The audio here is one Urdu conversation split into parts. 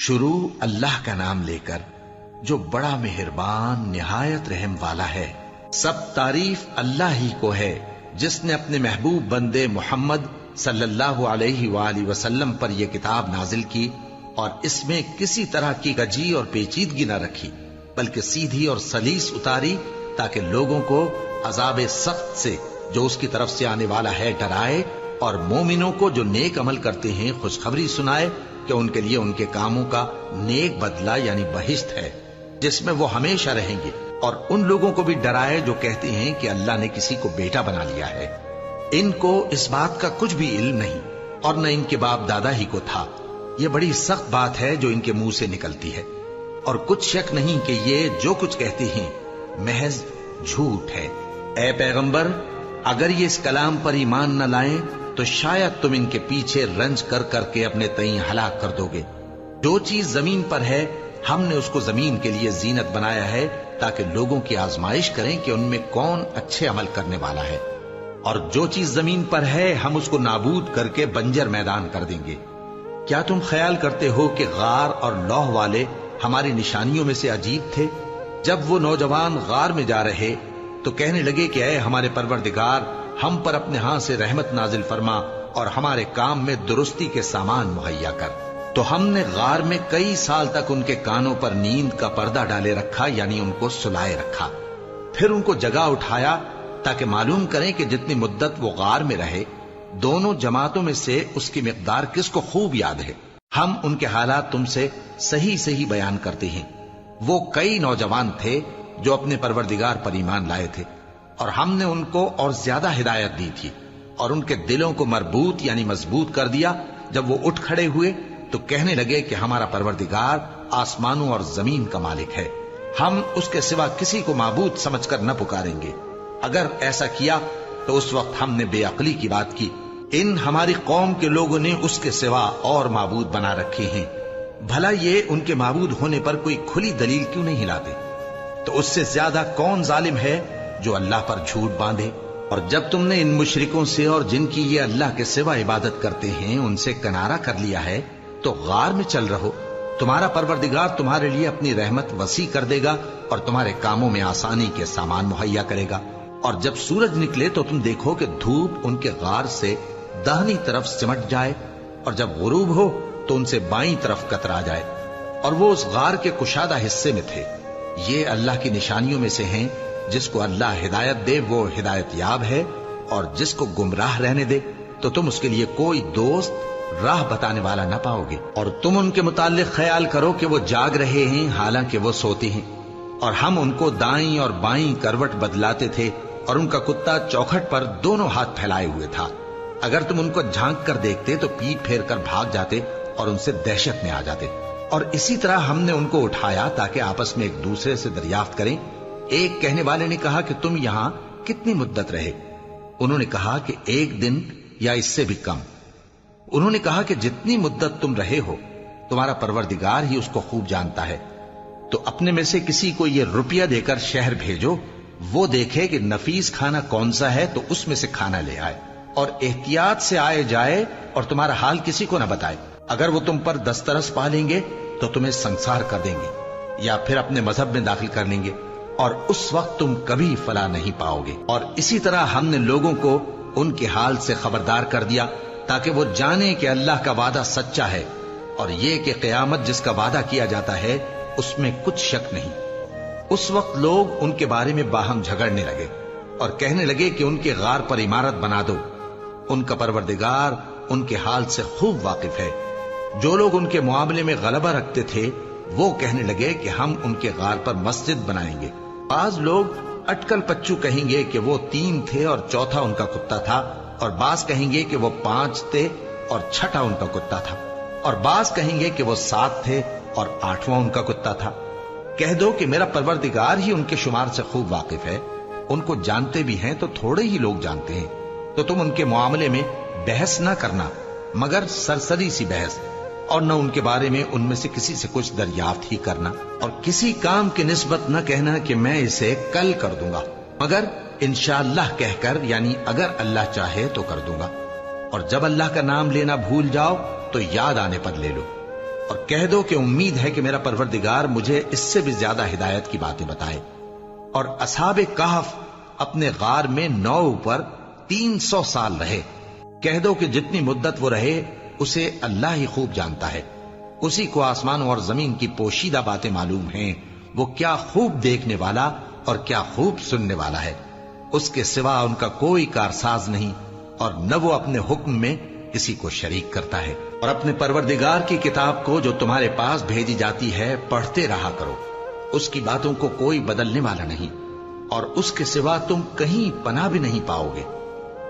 شروع اللہ کا نام لے کر جو بڑا مہربان نہایت رحم والا ہے۔ سب تعریف اللہ ہی کو ہے جس نے اپنے محبوب بندے محمد صلی اللہ علیہ وآلہ وسلم پر یہ کتاب نازل کی اور اس میں کسی طرح کی کجی اور پیچیدگی نہ رکھی، بلکہ سیدھی اور سلیس اتاری تاکہ لوگوں کو عذاب سخت سے جو اس کی طرف سے آنے والا ہے ڈرائے، اور مومنوں کو جو نیک عمل کرتے ہیں خوشخبری سنائے کہ ان کے لیے ان کے کاموں کا نیک بدلہ یعنی بہشت ہے جس میں وہ ہمیشہ رہیں گے، اور ان لوگوں کو بھی ڈرائے جو کہتے ہیں کہ اللہ نے کسی کو بیٹا بنا لیا ہے۔ ان کو اس بات کا کچھ بھی علم نہیں اور نہ ان کے باپ دادا ہی کو تھا۔ یہ بڑی سخت بات ہے جو ان کے منہ سے نکلتی ہے، اور کچھ شک نہیں کہ یہ جو کچھ کہتے ہیں محض جھوٹ ہے۔ اے پیغمبر، اگر یہ اس کلام پر ایمان نہ لائیں تو شاید تم ان کے پیچھے رنج کر کر کے اپنے تئیں ہلاک کر دو گے۔ جو چیز زمین پر ہے ہم نے اس کو زمین کے لیے زینت بنایا ہے تاکہ لوگوں کی آزمائش کریں کہ ان میں کون اچھے عمل کرنے والا ہے، اور جو چیز زمین پر ہے ہم اس کو نابود کر کے بنجر میدان کر دیں گے۔ کیا تم خیال کرتے ہو کہ غار اور لوح والے ہماری نشانیوں میں سے عجیب تھے؟ جب وہ نوجوان غار میں جا رہے تو کہنے لگے کہ اے ہمارے پروردگار، ہم پر اپنے ہاں سے رحمت نازل فرما اور ہمارے کام میں درستی کے سامان مہیا کر۔ تو ہم نے غار میں کئی سال تک ان کے کانوں پر نیند کا پردہ ڈالے رکھا، یعنی ان کو سلائے رکھا۔ پھر ان کو جگہ اٹھایا تاکہ معلوم کریں کہ جتنی مدت وہ غار میں رہے دونوں جماعتوں میں سے اس کی مقدار کس کو خوب یاد ہے۔ ہم ان کے حالات تم سے صحیح صحیح بیان کرتے ہیں۔ وہ کئی نوجوان تھے جو اپنے پروردگار پر ایمان لائے تھے، اور ہم نے ان کو اور زیادہ ہدایت دی تھی، اور ان کے دلوں کو مربوط یعنی مضبوط کر دیا۔ جب وہ اٹھ کھڑے ہوئے تو کہنے لگے کہ ہمارا پروردگار آسمانوں اور زمین کا مالک ہے، ہم اس کے سوا کسی کو معبود سمجھ کر نہ پکاریں گے۔ اگر ایسا کیا تو اس وقت ہم نے بے عقلی کی بات کی۔ ان ہماری قوم کے لوگوں نے اس کے سوا اور معبود بنا رکھے ہیں، بھلا یہ ان کے معبود ہونے پر کوئی کھلی دلیل کیوں نہیں لاتے؟ تو اس سے زیادہ کون ظالم ہے جو اللہ پر جھوٹ باندھے؟ اور جب تم نے ان مشرکوں سے اور جن کی یہ اللہ کے سوا عبادت کرتے ہیں ان سے کنارہ کر لیا ہے تو غار میں چل رہو، تمہارا پروردگار تمہارے لیے اپنی رحمت وسیع کر دے گا اور تمہارے کاموں میں آسانی کے سامان مہیا کرے گا۔ اور جب سورج نکلے تو تم دیکھو کہ دھوپ ان کے غار سے داہنی طرف سمٹ جائے، اور جب غروب ہو تو ان سے بائیں طرف کترا جائے، اور وہ اس غار کے کشادہ حصے میں تھے۔ یہ اللہ کی نشانیوں میں سے ہیں، جس کو اللہ ہدایت دے وہ ہدایت یاب ہے، اور جس کو گمراہ رہنے دے تو تم اس کے لیے کوئی دوست راہ بتانے والا نہ پاؤ گے۔ اور تم ان کے متعلق خیال کرو کہ وہ جاگ رہے ہیں حالانکہ وہ سوتے ہیں، اور ہم ان کو دائیں اور بائیں کروٹ بدلاتے تھے، اور ان کا کتا چوکھٹ پر دونوں ہاتھ پھیلائے ہوئے تھا۔ اگر تم ان کو جھانک کر دیکھتے تو پیٹ پھیر کر بھاگ جاتے اور ان سے دہشت میں آ جاتے۔ اور اسی طرح ہم نے ان کو اٹھایا تاکہ آپس میں ایک دوسرے سے دریافت کریں۔ ایک کہنے والے نے کہا کہ تم یہاں کتنی مدت رہے؟ انہوں نے کہا کہ 1 دن یا اس سے بھی کم۔ انہوں نے کہا کہ جتنی مدت تم رہے ہو تمہارا پروردگار ہی اس کو خوب جانتا ہے، تو اپنے میں سے کسی کو یہ روپیہ دے کر شہر بھیجو، وہ دیکھے کہ نفیس کھانا کون سا ہے تو اس میں سے کھانا لے آئے، اور احتیاط سے آئے جائے اور تمہارا حال کسی کو نہ بتائے۔ اگر وہ تم پر دسترس پا لیں گے تو تمہیں سنسار کر دیں گے یا پھر اپنے مذہب میں داخل کر لیں گے، اور اس وقت تم کبھی فلاح نہیں پاؤ گے۔ اور اسی طرح ہم نے لوگوں کو ان کے حال سے خبردار کر دیا تاکہ وہ جانیں کہ اللہ کا وعدہ سچا ہے، اور یہ کہ قیامت جس کا وعدہ کیا جاتا ہے اس میں کچھ شک نہیں۔ اس وقت لوگ ان کے بارے میں باہم جھگڑنے لگے اور کہنے لگے کہ ان کے غار پر عمارت بنا دو۔ ان کا پروردگار ان کے حال سے خوب واقف ہے۔ جو لوگ ان کے معاملے میں غلبہ رکھتے تھے وہ کہنے لگے کہ ہم ان کے غار پر مسجد بنائیں گے۔ بعض لوگ اٹکل پچو کہیں گے کہ وہ 3 تھے اور چوتھا ان کا کتا تھا، اور بعض کہیں گے کہ وہ 5 تھے اور چھٹا ان کا کتا تھا، اور بعض کہیں گے کہ وہ 7 تھے اور 8واں ان کا کتا تھا۔ کہہ دو کہ میرا پروردگار ہی ان کے شمار سے خوب واقف ہے، ان کو جانتے بھی ہیں تو تھوڑے ہی لوگ جانتے ہیں۔ تو تم ان کے معاملے میں بحث نہ کرنا مگر سرسری سی بحث، اور نہ ان کے بارے میں ان میں سے کسی سے کچھ دریافت ہی کرنا، اور کسی کام کی نسبت نہ کہنا کہ میں اسے کل کر دوں گا، مگر انشاءاللہ کہہ کر یعنی اگر اللہ چاہے تو کر دوں گا۔ اور جب اللہ کا نام لینا بھول جاؤ تو یاد آنے پر لے لو۔ اور کہہ دو کہ امید ہے کہ میرا پروردگار مجھے اس سے بھی زیادہ ہدایت کی باتیں بتائے۔ اور اصحاب کہف اپنے غار میں 9 پر 300 سال رہے۔ کہہ دو کہ جتنی مدت وہ رہے اسے اللہ ہی خوب جانتا ہے، اسی کو آسمانوں اور زمین کی پوشیدہ باتیں معلوم ہیں، وہ کیا خوب دیکھنے والا اور کیا خوب سننے والا ہے۔ اس کے سوا ان کا کوئی کارساز نہیں، اور نہ وہ اپنے حکم میں کسی کو شریک کرتا ہے۔ اور اپنے پروردگار کی کتاب کو جو تمہارے پاس بھیجی جاتی ہے پڑھتے رہا کرو، اس کی باتوں کو کوئی بدلنے والا نہیں، اور اس کے سوا تم کہیں پناہ بھی نہیں پاؤ گے۔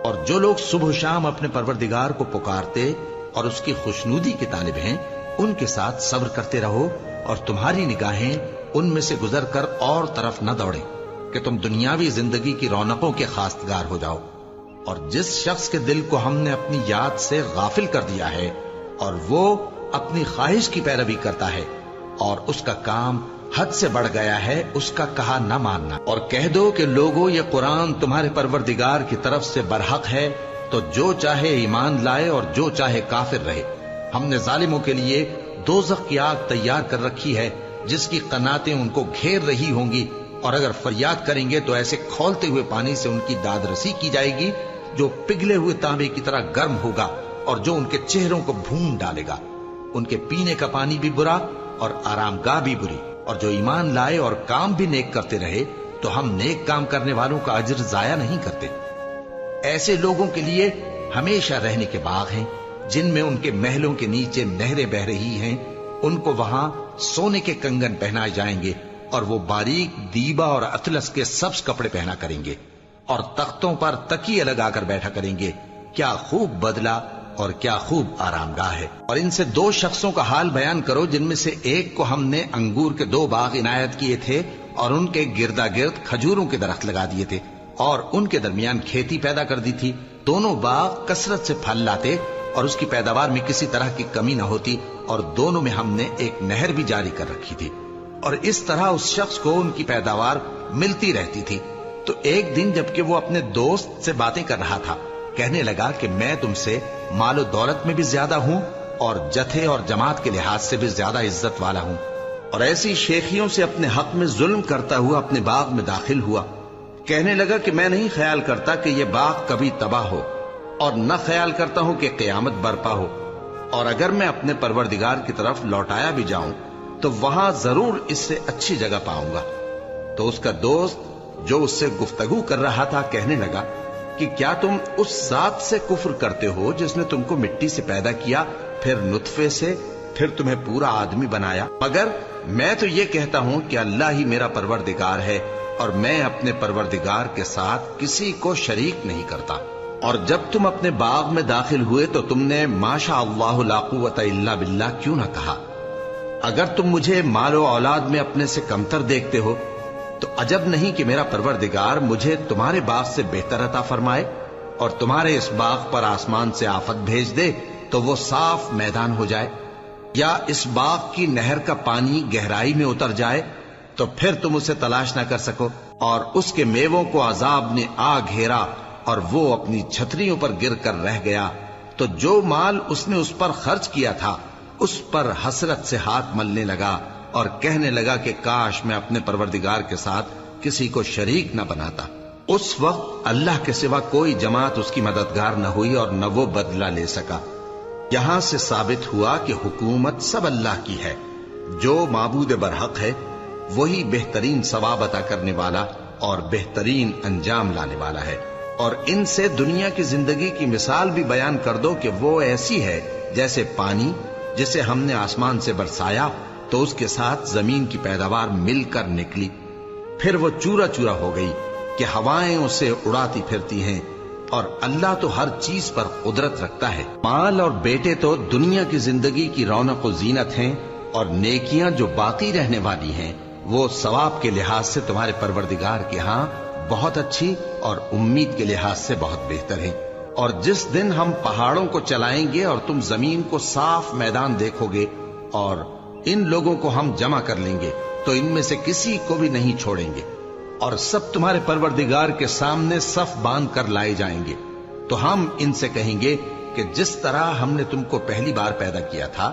اور جو لوگ صبح و شام اپنے پروردگار کو پکارتے اور اس کی خوشنودی کے طالب ہیں، ان کے ساتھ صبر کرتے رہو، اور تمہاری نگاہیں ان میں سے گزر کر اور طرف نہ دوڑیں کہ تم دنیاوی زندگی کی رونقوں کے خواستگار ہو جاؤ۔ اور جس شخص کے دل کو ہم نے اپنی یاد سے غافل کر دیا ہے اور وہ اپنی خواہش کی پیروی کرتا ہے اور اس کا کام حد سے بڑھ گیا ہے، اس کا کہا نہ ماننا۔ اور کہہ دو کہ لوگوں، یہ قرآن تمہارے پروردگار کی طرف سے برحق ہے، تو جو چاہے ایمان لائے اور جو چاہے کافر رہے۔ ہم نے ظالموں کے لیے دوزخ کی آگ تیار کر رکھی ہے جس کی قناتیں ان کو گھیر رہی ہوں گی، اور اگر فریاد کریں گے تو ایسے کھولتے ہوئے پانی سے ان کی داد رسی کی جائے گی جو پگھلے ہوئے تانبے کی طرح گرم ہوگا، اور جو ان کے چہروں کو بھون ڈالے گا۔ ان کے پینے کا پانی بھی برا اور آرام گاہ بھی بری۔ اور جو ایمان لائے اور کام بھی نیک کرتے رہے تو ہم نیک کام کرنے والوں کا اجر ضائع نہیں کرتے۔ ایسے لوگوں کے لیے ہمیشہ رہنے کے باغ ہیں جن میں ان کے محلوں کے نیچے نہریں بہ رہی ہیں، ان کو وہاں سونے کے کنگن پہنائے جائیں گے، اور وہ باریک دیبا اور اطلس کے سبز کپڑے پہنا کریں گے، اور تختوں پر تکیے لگا کر بیٹھا کریں گے۔ کیا خوب بدلہ اور کیا خوب آرام گاہ ہے۔ اور ان سے 2 شخصوں کا حال بیان کرو جن میں سے ایک کو ہم نے انگور کے 2 باغ عنایت کیے تھے اور ان کے گردا گرد کھجوروں کے درخت لگا دیے تھے، اور ان کے درمیان کھیتی پیدا کر دی تھی۔ دونوں باغ کثرت سے پھل لاتے اور اس کی پیداوار میں کسی طرح کی کمی نہ ہوتی، اور دونوں میں ہم نے ایک نہر بھی جاری کر رکھی تھی، اور اس طرح اس شخص کو ان کی پیداوار ملتی رہتی تھی۔ تو ایک دن جبکہ وہ اپنے دوست سے باتیں کر رہا تھا، کہنے لگا کہ میں تم سے مال و دولت میں بھی زیادہ ہوں اور جتھے اور جماعت کے لحاظ سے بھی زیادہ عزت والا ہوں، اور ایسی شیخیوں سے اپنے حق میں ظلم کرتا ہوا اپنے باغ میں داخل ہوا۔ کہنے لگا کہ میں نہیں خیال کرتا کہ یہ باغ کبھی تباہ ہو، اور نہ خیال کرتا ہوں کہ قیامت برپا ہو، اور اگر میں اپنے پروردگار کی طرف لوٹایا بھی جاؤں تو وہاں ضرور اس سے اچھی جگہ پاؤں گا۔ تو اس کا دوست جو اس سے گفتگو کر رہا تھا کہنے لگا کہ کیا تم اس ذات سے کفر کرتے ہو جس نے تم کو مٹی سے پیدا کیا، پھر نطفے سے، پھر تمہیں پورا آدمی بنایا؟ مگر میں تو یہ کہتا ہوں کہ اللہ ہی میرا پروردگار ہے، اور میں اپنے پروردگار کے ساتھ کسی کو شریک نہیں کرتا۔ اور جب تم اپنے باغ میں داخل ہوئے تو تم نے ما شاء اللہ لا قوت الا باللہ کیوں نہ کہا؟ اگر تم مجھے مال و اولاد میں اپنے سے کمتر دیکھتے ہو تو عجب نہیں کہ میرا پروردگار مجھے تمہارے باغ سے بہتر عطا فرمائے، اور تمہارے اس باغ پر آسمان سے آفت بھیج دے تو وہ صاف میدان ہو جائے، یا اس باغ کی نہر کا پانی گہرائی میں اتر جائے تو پھر تم اسے تلاش نہ کر سکو، اور اس کے میووں کو عذاب نے آ گھیرا اور وہ اپنی چھتریوں پر گر کر رہ گیا، تو جو مال اس نے اس پر خرچ کیا تھا اس پر حسرت سے ہاتھ ملنے لگا اور کہنے لگا کہ کاش میں اپنے پروردگار کے ساتھ کسی کو شریک نہ بناتا۔ اس وقت اللہ کے سوا کوئی جماعت اس کی مددگار نہ ہوئی اور نہ وہ بدلہ لے سکا۔ یہاں سے ثابت ہوا کہ حکومت سب اللہ کی ہے، جو معبود برحق ہے وہی بہترین ثواب عطا کرنے والا اور بہترین انجام لانے والا ہے۔ اور ان سے دنیا کی زندگی کی مثال بھی بیان کر دو کہ وہ ایسی ہے جیسے پانی جسے ہم نے آسمان سے برسایا تو اس کے ساتھ زمین کی پیداوار مل کر نکلی، پھر وہ چورا چورا ہو گئی کہ ہوائیں اسے اڑاتی پھرتی ہیں، اور اللہ تو ہر چیز پر قدرت رکھتا ہے۔ مال اور بیٹے تو دنیا کی زندگی کی رونق و زینت ہیں، اور نیکیاں جو باقی رہنے والی ہیں وہ ثواب کے لحاظ سے تمہارے پروردگار کے ہاں بہت اچھی اور امید کے لحاظ سے بہت بہتر ہیں۔ اور جس دن ہم پہاڑوں کو چلائیں گے اور تم زمین کو صاف میدان دیکھو گے، اور ان لوگوں کو ہم جمع کر لیں گے تو ان میں سے کسی کو بھی نہیں چھوڑیں گے، اور سب تمہارے پروردگار کے سامنے صف باندھ کر لائے جائیں گے، تو ہم ان سے کہیں گے کہ جس طرح ہم نے تم کو پہلی بار پیدا کیا تھا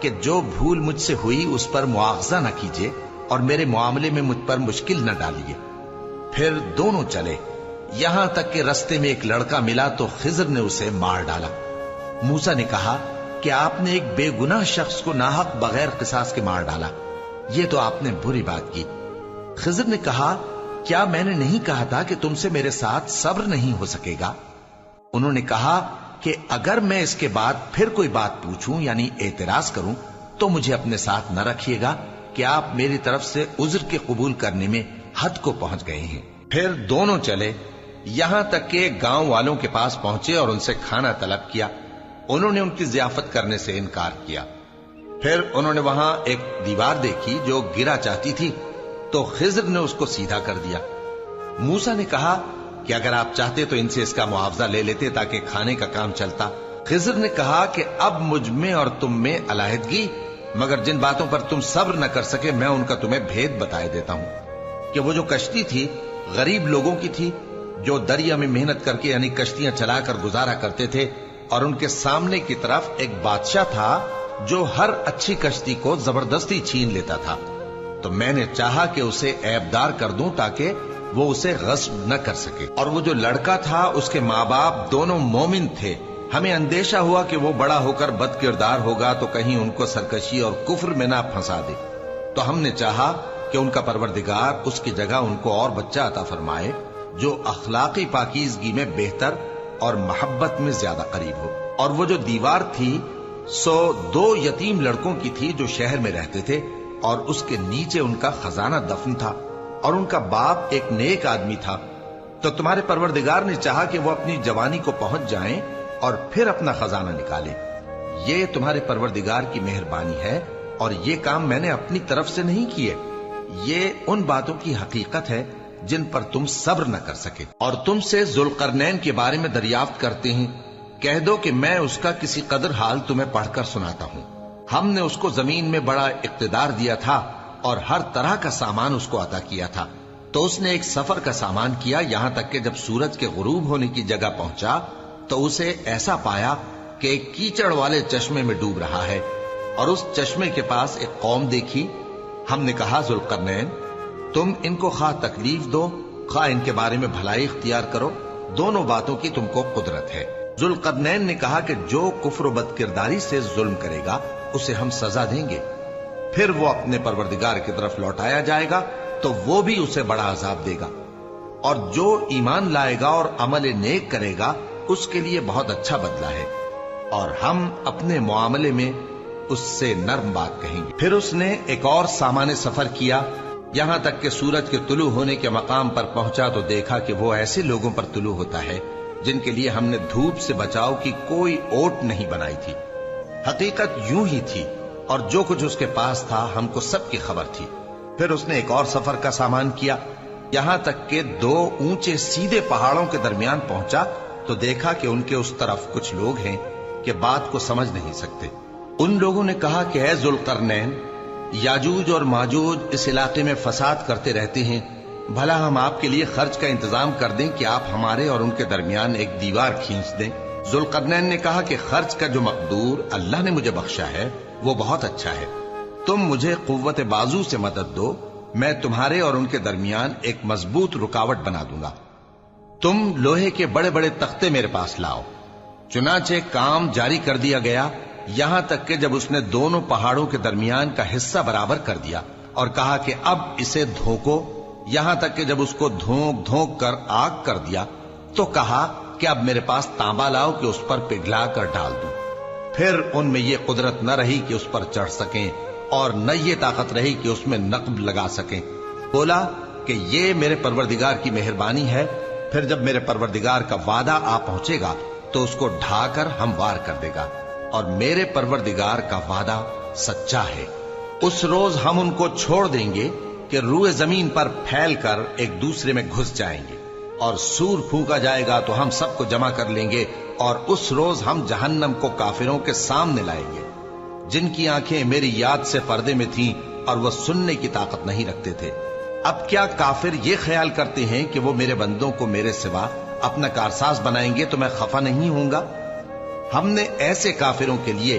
کہ جو بھول مجھ سے ہوئی اس پر مواخذہ نہ کیجیے اور میرے معاملے میں مجھ پر مشکل نہ ڈالیے۔ پھر دونوں چلے، یہاں تک کہ رستے میں ایک لڑکا ملا تو خضر نے اسے مار ڈالا۔ موسیٰ نے کہا کہ آپ نے ایک بے گناہ شخص کو ناحق بغیر قصاص کے مار ڈالا، یہ تو آپ نے بری بات کی۔ خضر نے کہا کیا میں نے نہیں کہا تھا کہ تم سے میرے ساتھ صبر نہیں ہو سکے گا؟ انہوں نے کہا کہ اگر میں اس کے بعد پھر کوئی بات پوچھوں یعنی اعتراض کروں تو مجھے اپنے ساتھ نہ رکھیے گا کہ آپ میری طرف سے عذر کے قبول کرنے میں حد کو پہنچ گئے ہیں۔ پھر دونوں چلے، یہاں تک کہ گاؤں والوں کے پاس پہنچے اور ان سے کھانا طلب کیا۔ انہوں نے ان کی ضیافت کرنے سے انکار کیا۔ پھر انہوں نے وہاں ایک دیوار دیکھی جو گرا چاہتی تھی تو خضر نے اس کو سیدھا کر دیا۔ موسیٰ نے کہا کہ اگر آپ چاہتے تو ان سے اس کا معاوضہ لے لیتے تاکہ کھانے کا کام چلتا۔ خضر نے کہا کہ اب مجھ میں اور تم میں علیحدگی، مگر جن باتوں پر تم صبر نہ کر سکے میں ان کا تمہیں بھید بتائے دیتا ہوں کہ وہ جو کشتی تھی غریب لوگوں کی تھی جو دریا میں محنت کر کے یعنی کشتیاں چلا کر گزارا کرتے تھے، اور ان کے سامنے کی طرف ایک بادشاہ تھا جو ہر اچھی کشتی کو زبردستی چھین لیتا تھا، تو میں نے چاہا کہ اسے عیبدار کر دوں تاکہ وہ اسے غصب نہ کر سکے۔ اور وہ جو لڑکا تھا اس کے ماں باپ دونوں مومن تھے، ہمیں اندیشہ ہوا کہ وہ بڑا ہو کر بد کردار ہوگا تو کہیں ان کو سرکشی اور کفر میں نہ پھنسا دے، تو ہم نے چاہا کہ ان کا پروردگار اس کی جگہ ان کو اور بچہ عطا فرمائے جو اخلاقی پاکیزگی میں بہتر اور محبت میں زیادہ قریب ہو۔ اور وہ جو دیوار تھی سو 2 یتیم لڑکوں کی تھی جو شہر میں رہتے تھے، اور اس کے نیچے ان کا خزانہ دفن تھا، اور ان کا باپ ایک نیک آدمی تھا۔ تو تمہارے پروردگار نے چاہا کہ وہ اپنی جوانی کو پہنچ جائیں اور پھر اپنا خزانہ نکالے۔ یہ تمہارے پروردگار کی مہربانی ہے، اور یہ کام میں نے اپنی طرف سے نہیں کیے، یہ ان باتوں کی حقیقت ہے جن پر تم صبر نہ کر سکے۔ اور تم سے ذوالقرنین کے بارے میں دریافت کرتے ہیں، کہہ دو کہ میں اس کا کسی قدر حال تمہیں پڑھ کر سناتا ہوں۔ ہم نے اس کو زمین میں بڑا اقتدار دیا تھا اور ہر طرح کا سامان اس کو عطا کیا تھا، تو اس نے ایک سفر کا سامان کیا، یہاں تک کہ جب سورج کے غروب ہونے کی جگہ پہنچا تو اسے ایسا پایا کہ ایک کیچڑ والے چشمے میں ڈوب رہا ہے، اور اس چشمے کے پاس ایک قوم دیکھی۔ ہم نے کہا ذوالقرنین تم ان کو خواہ تکلیف دو خواہ ان کے بارے میں بھلائی اختیار کرو، دونوں باتوں کی تم کو قدرت ہے۔ ذوالقرنین نے کہا کہ جو کفر و بد کرداری سے ظلم کرے گا اسے ہم سزا دیں گے، پھر وہ اپنے پروردگار کی طرف لوٹایا جائے گا تو وہ بھی اسے بڑا عذاب دے گا، اور جو ایمان لائے گا اور عمل نیک کرے گا اس کے لیے بہت اچھا بدلہ ہے، اور ہم اپنے معاملے میں اس سے نرم بات کہیں گے۔ پھر اس نے ایک اور سامان سفر کیا، یہاں تک کہ سورج کے طلوع ہونے کے مقام پر پہنچا تو دیکھا کہ وہ ایسے لوگوں پر طلوع ہوتا ہے جن کے لیے ہم نے دھوپ سے بچاؤ کی کوئی اوٹ نہیں بنائی تھی۔ حقیقت یوں ہی تھی، اور جو کچھ اس کے پاس تھا ہم کو سب کی خبر تھی۔ پھر اس نے ایک اور سفر کا سامان کیا، یہاں تک کہ 2 اونچے سیدھے پہاڑوں کے درمیان پہنچا تو دیکھا کہ ان کے اس طرف کچھ لوگ ہیں کہ بات کو سمجھ نہیں سکتے۔ ان لوگوں نے کہا کہ اے ذوالقرنین، یاجوج اور ماجوج اس علاقے میں فساد کرتے رہتے ہیں، بھلا ہم آپ کے لیے خرچ کا انتظام کر دیں کہ آپ ہمارے اور ان کے درمیان ایک دیوار کھینچ دیں۔ ذوالقرنین نے کہا کہ خرچ کا جو مقدور اللہ نے مجھے بخشا ہے وہ بہت اچھا ہے، تم مجھے قوت بازو سے مدد دو، میں تمہارے اور ان کے درمیان ایک مضبوط رکاوٹ بنا دوں گا۔ تم لوہے کے بڑے بڑے تختے میرے پاس لاؤ۔ چنانچہ کام جاری کر دیا گیا، یہاں تک کہ جب اس نے دونوں پہاڑوں کے درمیان کا حصہ برابر کر دیا اور کہا کہ اب اسے دھوکو، یہاں تک کہ جب اس کو دھونک دھونک کر آگ کر دیا تو کہا کہ اب میرے پاس تانبا لاؤ کہ اس پر پگھلا کر ڈال دوں۔ پھر ان میں یہ قدرت نہ رہی کہ اس پر چڑھ سکیں، اور نہ یہ طاقت رہی کہ اس میں نقب لگا سکیں۔ بولا کہ یہ میرے پروردگار کی مہربانی ہے، پھر جب میرے پروردگار کا وعدہ آ پہنچے گا تو اس کو ڈھا کر ہموار کر دے گا، اور میرے پروردگار کا وعدہ سچا ہے۔ اس روز ہم ان کو چھوڑ دیں گے کہ روئے زمین پر پھیل کر ایک دوسرے میں گھس جائیں گے، اور سور پھونکا جائے گا تو ہم سب کو جمع کر لیں گے، اور اس روز ہم جہنم کو کافروں کے سامنے لائیں گے جن کی آنکھیں میری یاد سے پردے میں تھیں اور وہ سننے کی طاقت نہیں رکھتے تھے۔ اب کیا کافر یہ خیال کرتے ہیں کہ وہ میرے بندوں کو میرے سوا اپنا کارساز بنائیں گے تو میں خفا نہیں ہوں گا؟ ہم نے ایسے کافروں کے لیے